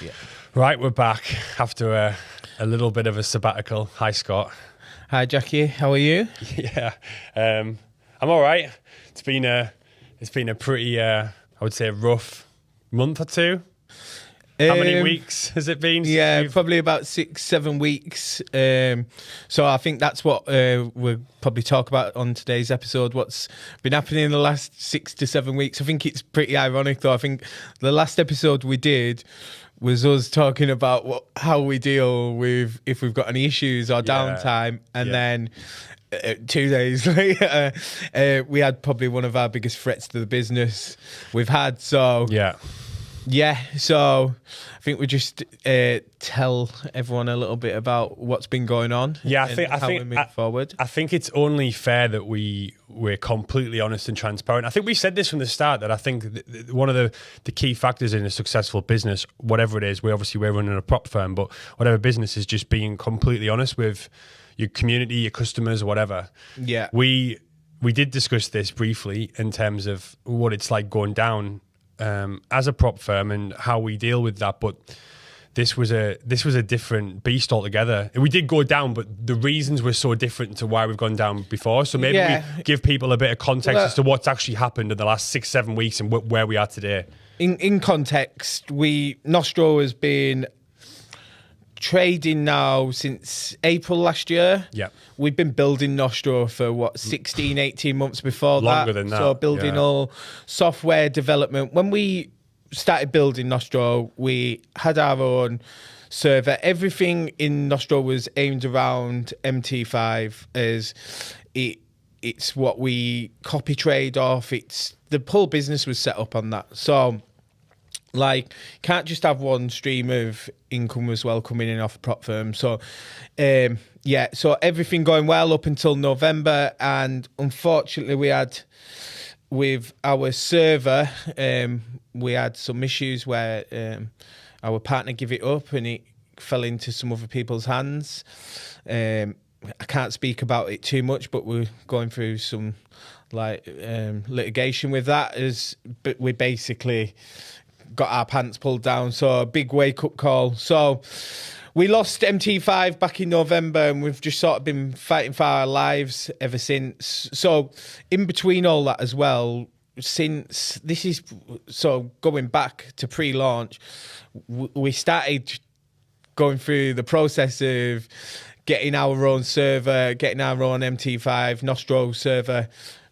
Yeah. Right, we're back after a little bit of a sabbatical. Hi, Scott. Hi, Jacky. How are you? Yeah, I'm all right. It's been a pretty, I would say, a rough month or two. How many weeks has it been? Yeah, probably about 6-7 weeks. So I think that's what we'll probably talk about on today's episode. What's been happening in the last 6 to 7 weeks. I think it's pretty ironic, though. I think the last episode we did was us talking about how we deal with if we've got any issues or downtime, and then 2 days later, we had probably one of our biggest threats to the business we've had. So so I think we just tell everyone a little bit about what's been going on. Yeah, I think we move forward. I think it's only fair that we're completely honest and transparent. I think we said this from the start, that I think one of the key factors in a successful business, whatever it is, we're running a prop firm, but whatever business, is just being completely honest with your community, your customers, whatever. Yeah, we did discuss this briefly in terms of what it's like going down as a prop firm and how we deal with that, but this was a different beast altogether. We did go down, but the reasons were so different to why we've gone down before. So maybe we give people a bit of context as to what's actually happened in the last 6-7 weeks and where we are today. In context, Nostro has been trading now since April last year. Yeah. We've been building Nostro for 16, 18 months before Longer than that. So building all software development. When we started building Nostro, we had our own server. Everything in Nostro was aimed around MT5 as it's what we copy trade off. The whole business was set up on that. So can't just have one stream of income as well coming in off a prop firm. So, so everything going well up until November. And unfortunately, we had, with our server, we had some issues where our partner gave it up and it fell into some other people's hands. I can't speak about it too much, but we're going through some litigation with that. But we basically got our pants pulled down, so a big wake-up call. So we lost MT5 back in November, and we've just sort of been fighting for our lives ever since. So in between all that as well, since this is so going back to pre-launch, we started going through the process of getting our own server, getting our own MT5 Nostro server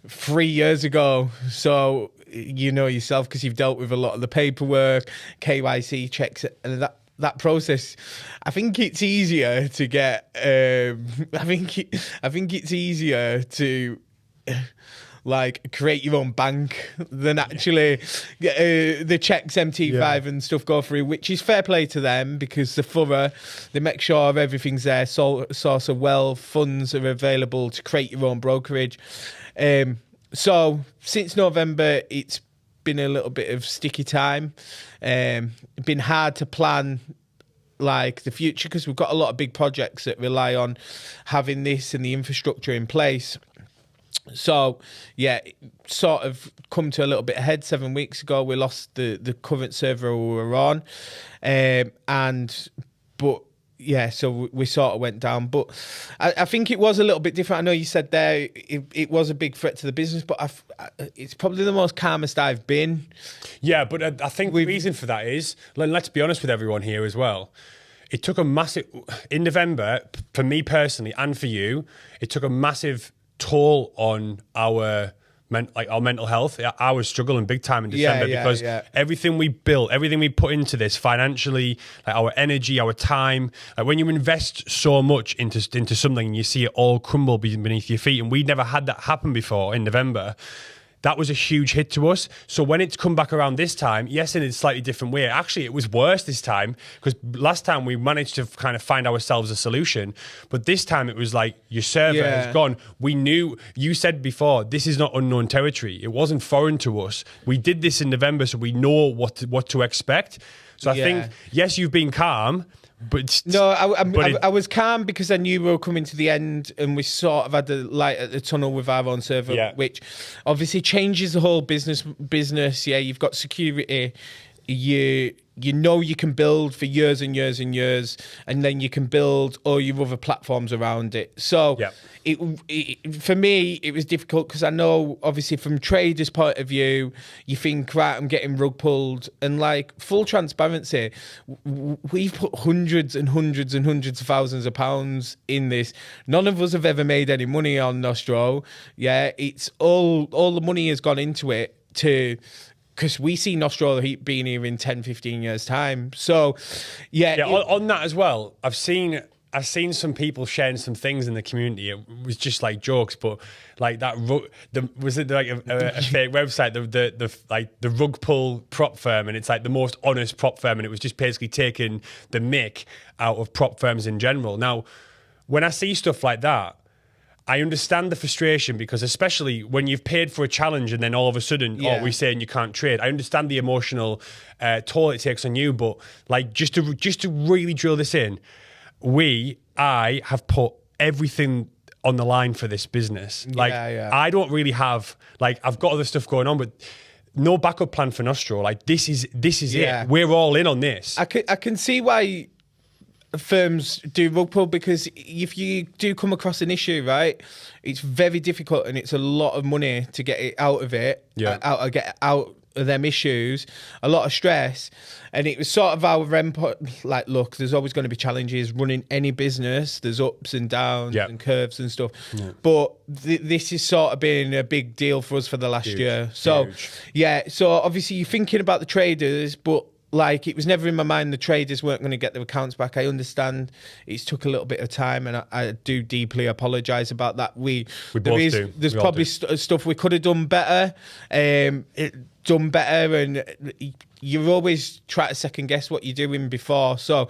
3 years ago. So you know yourself, because you've dealt with a lot of the paperwork, KYC checks, and that process. I think it's easier to get. I think it's easier to create your own bank than actually the checks MT5 and stuff go through, which is fair play to them because they're thorough. They make sure everything's there, source of wealth, funds are available to create your own brokerage. So since November, it's been a little bit of sticky time. Been hard to plan the future because we've got a lot of big projects that rely on having this and the infrastructure in place. So it sort of come to a little bit ahead. 7 weeks ago, we lost the current server we were on, so we sort of went down. But I think it was a little bit different. I know you said there it was a big threat to the business, but it's probably the most calmest I've been. Yeah, but I think the reason for that is, let's be honest with everyone here as well, it took a massive, in November, for me personally and for you, it took a massive toll on our mental health. I was struggling big time in December because everything we built, everything we put into this financially, our energy, our time, when you invest so much into something and you see it all crumble beneath your feet, and we'd never had that happen before in November. That was a huge hit to us. So when it's come back around this time, yes, in a slightly different way. Actually, it was worse this time because last time we managed to kind of find ourselves a solution. But this time it was like your server has gone. We knew, you said before, this is not unknown territory. It wasn't foreign to us. We did this in November, so we know what to expect. So I think, yes, you've been calm. But no, I was calm because I knew we were coming to the end, and we sort of had the light at the tunnel with our own server, which obviously changes the whole business. Yeah, you've got security you know you can build for years and years and years, and then you can build all your other platforms around it. So it for me, it was difficult because I know, obviously, from traders' point of view, you think, right, I'm getting rug pulled. And like, full transparency, we've put hundreds and hundreds and hundreds of thousands of pounds in this. None of us have ever made any money on Nostro. Yeah, it's all the money has gone into it because we see Nostro being here in 10, 15 years' time. So, on that as well, I've seen some people sharing some things in the community. It was just like jokes, but like that, was it like a fake website, the rug pull prop firm, and it's like the most honest prop firm, and it was just basically taking the mick out of prop firms in general. Now, when I see stuff like that, I understand the frustration, because especially when you've paid for a challenge and then all of a sudden, we're saying you can't trade. I understand the emotional toll it takes on you, but like just to really drill this in, I have put everything on the line for this business. Like I don't really have, like, I've got other stuff going on, but no backup plan for Nostro. Like this is it. We're all in on this. I can see why firms do rug pull, because if you do come across an issue, right, it's very difficult and it's a lot of money to get it out of it, get out of them issues, a lot of stress. And it was sort of our input, like, look, there's always going to be challenges running any business. There's ups and downs and curves and stuff. But this is sort of been a big deal for us for the last year. So, so obviously you're thinking about the traders, but like, it was never in my mind the traders weren't going to get their accounts back. I understand it's took a little bit of time, and I do deeply apologise about that. There's probably stuff we could have done better, and you always try to second guess what you're doing before. So,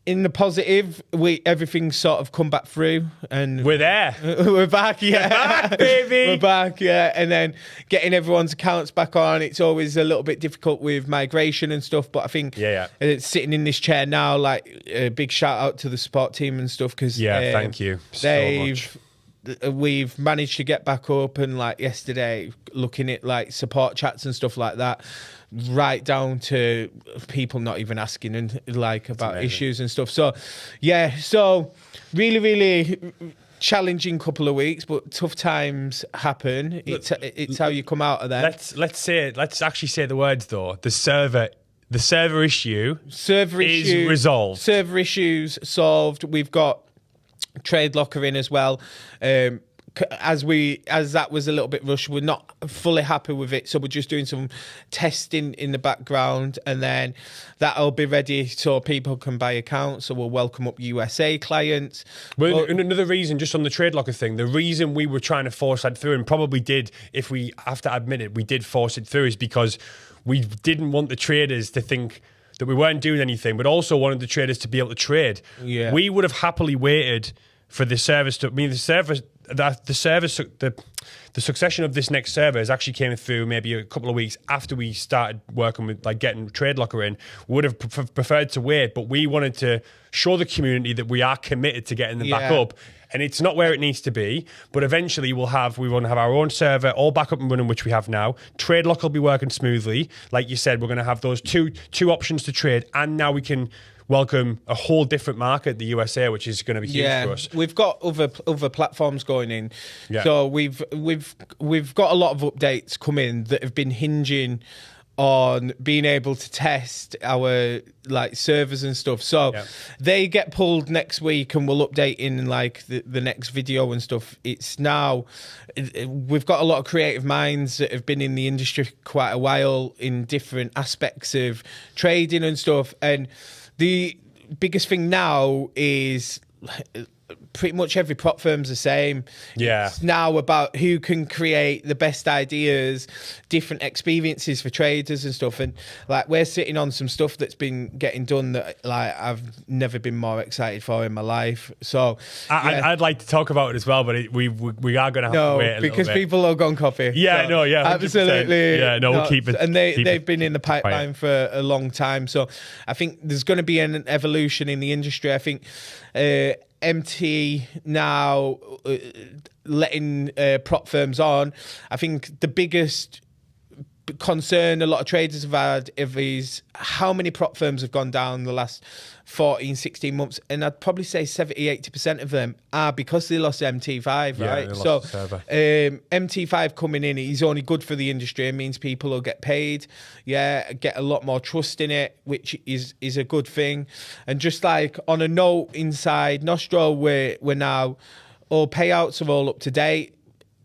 in the positive, everything's sort of come back through, and we're there. We're back, We're back, baby. We're back, and then getting everyone's accounts back on. It's always a little bit difficult with migration and stuff, but I think sitting in this chair now, like, a big shout out to the support team and stuff, because thank you so much. We've managed to get back up, and like yesterday, looking at like support chats and stuff like that, right down to people not even asking and like about issues and stuff. So, so really, really challenging couple of weeks, but tough times happen. It's how you come out of them. Let's actually say the words though. The server issue is resolved. Server issues solved. We've got trade locker in as well. As that was a little bit rushed, we're not fully happy with it, so we're just doing some testing in the background, and then that'll be ready so people can buy accounts. So we'll welcome up USA clients. Well, and another reason, just on the trade locker thing, the reason we were trying to force that through, and probably did, if we have to admit it, we did force it through, is because we didn't want the traders to think that we weren't doing anything, but also wanted the traders to be able to trade. We would have happily waited for the service to, the succession of this next server has actually came through maybe a couple of weeks after we started working with, like, getting trade locker in. We would have preferred to wait, but we wanted to show the community that we are committed to getting them back up. And it's not where it needs to be, but eventually we want to have our own server all back up and running, which we have now. Trade lock will be working smoothly. Like you said, we're going to have those two options to trade, and now we can welcome a whole different market, the USA, which is going to be huge for us. We've got other platforms going in. So we've got a lot of updates coming that have been hinging on being able to test our like servers and stuff. So they get pulled next week, and we'll update in like the next video and stuff. It's now, we've got a lot of creative minds that have been in the industry quite a while in different aspects of trading and stuff. And the biggest thing now is pretty much every prop firm's the same. It's now about who can create the best ideas, different experiences for traders and stuff. And like, we're sitting on some stuff that's been getting done that, like, I've never been more excited for in my life. So I'd like to talk about it as well, but we are going to have to wait a because little bit. People are gone coffee. Absolutely. We'll keep it. And they've been in the pipeline for a long time. So I think there's going to be an evolution in the industry. I think MT now letting prop firms on. I think the biggest concern a lot of traders have had is how many prop firms have gone down the last 14, 16 months. And I'd probably say 70-80% of them are because they lost MT5, right? So MT5 coming in is only good for the industry. It means people will get paid, get a lot more trust in it, which is a good thing. And just like on a note inside Nostro, we're now, all payouts are all up to date.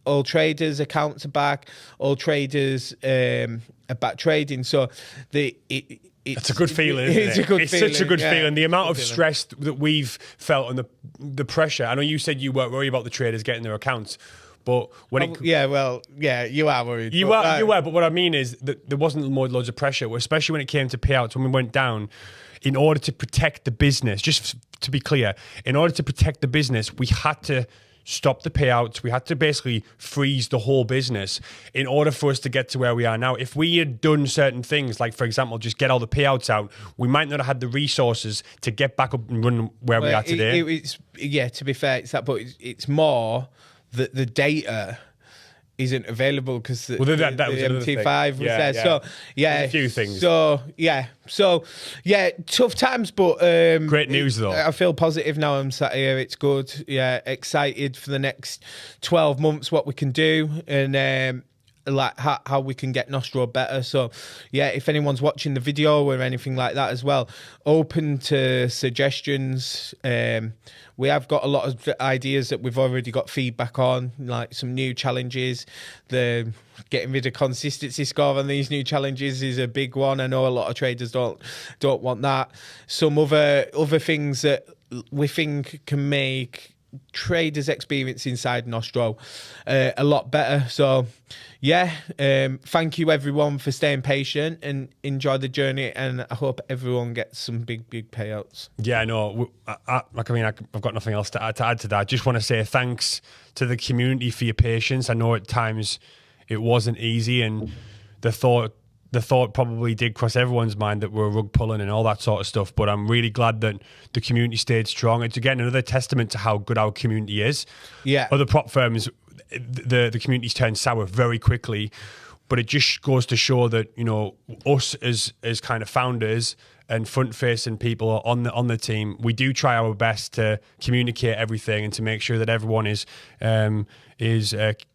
All traders' accounts are back. All traders are back trading. So it's a good feeling, isn't it? It's a good feeling. It's such a good feeling. The amount of stress that we've felt and the pressure. I know you said you weren't worried about the traders getting their accounts, but when you are worried. You were. But what I mean is that there wasn't loads of pressure, especially when it came to payouts. When we went down, in order to protect the business, just to be clear, in order to protect the business, we had to stop the payouts. We had to basically freeze the whole business in order for us to get to where we are now. If we had done certain things, like, for example, just get all the payouts out, we might not have had the resources to get back up and run where we are today. To be fair, it's that, but it's more that the data isn't available because the MT5 was there. So a few things. So tough times, but great news though. I feel positive now. I'm sat here. It's good. Yeah, excited for the next 12 months, what we can do, and like how we can get Nostro better. So if anyone's watching the video or anything like that as well, open to suggestions. We have got a lot of ideas that we've already got feedback on, like some new challenges. The getting rid of consistency score on these new challenges is a big one. I know a lot of traders don't want that. Some other things that we think can make traders' experience inside Nostro a lot better. So thank you everyone for staying patient and enjoy the journey, and I hope everyone gets some big payouts. I know. I've got nothing else to add to that. I just want to say thanks to the community for your patience. I know at times it wasn't easy, and the thought probably did cross everyone's mind that we're rug pulling and all that sort of stuff. But I'm really glad that the community stayed strong. It's again another testament to how good our community is. Yeah. Other prop firms, the community's turned sour very quickly, but it just goes to show that, you know, us as kind of founders and front-facing people on the team, we do try our best to communicate everything and to make sure that everyone is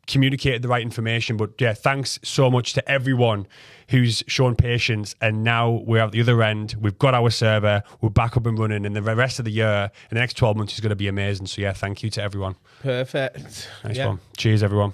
communicated the right information. But thanks so much to everyone who's shown patience, and now we're at the other end. We've got our server, we're back up and running, and the rest of the year, and the next 12 months is going to be amazing. So thank you to everyone. Perfect. Nice one. Cheers, everyone.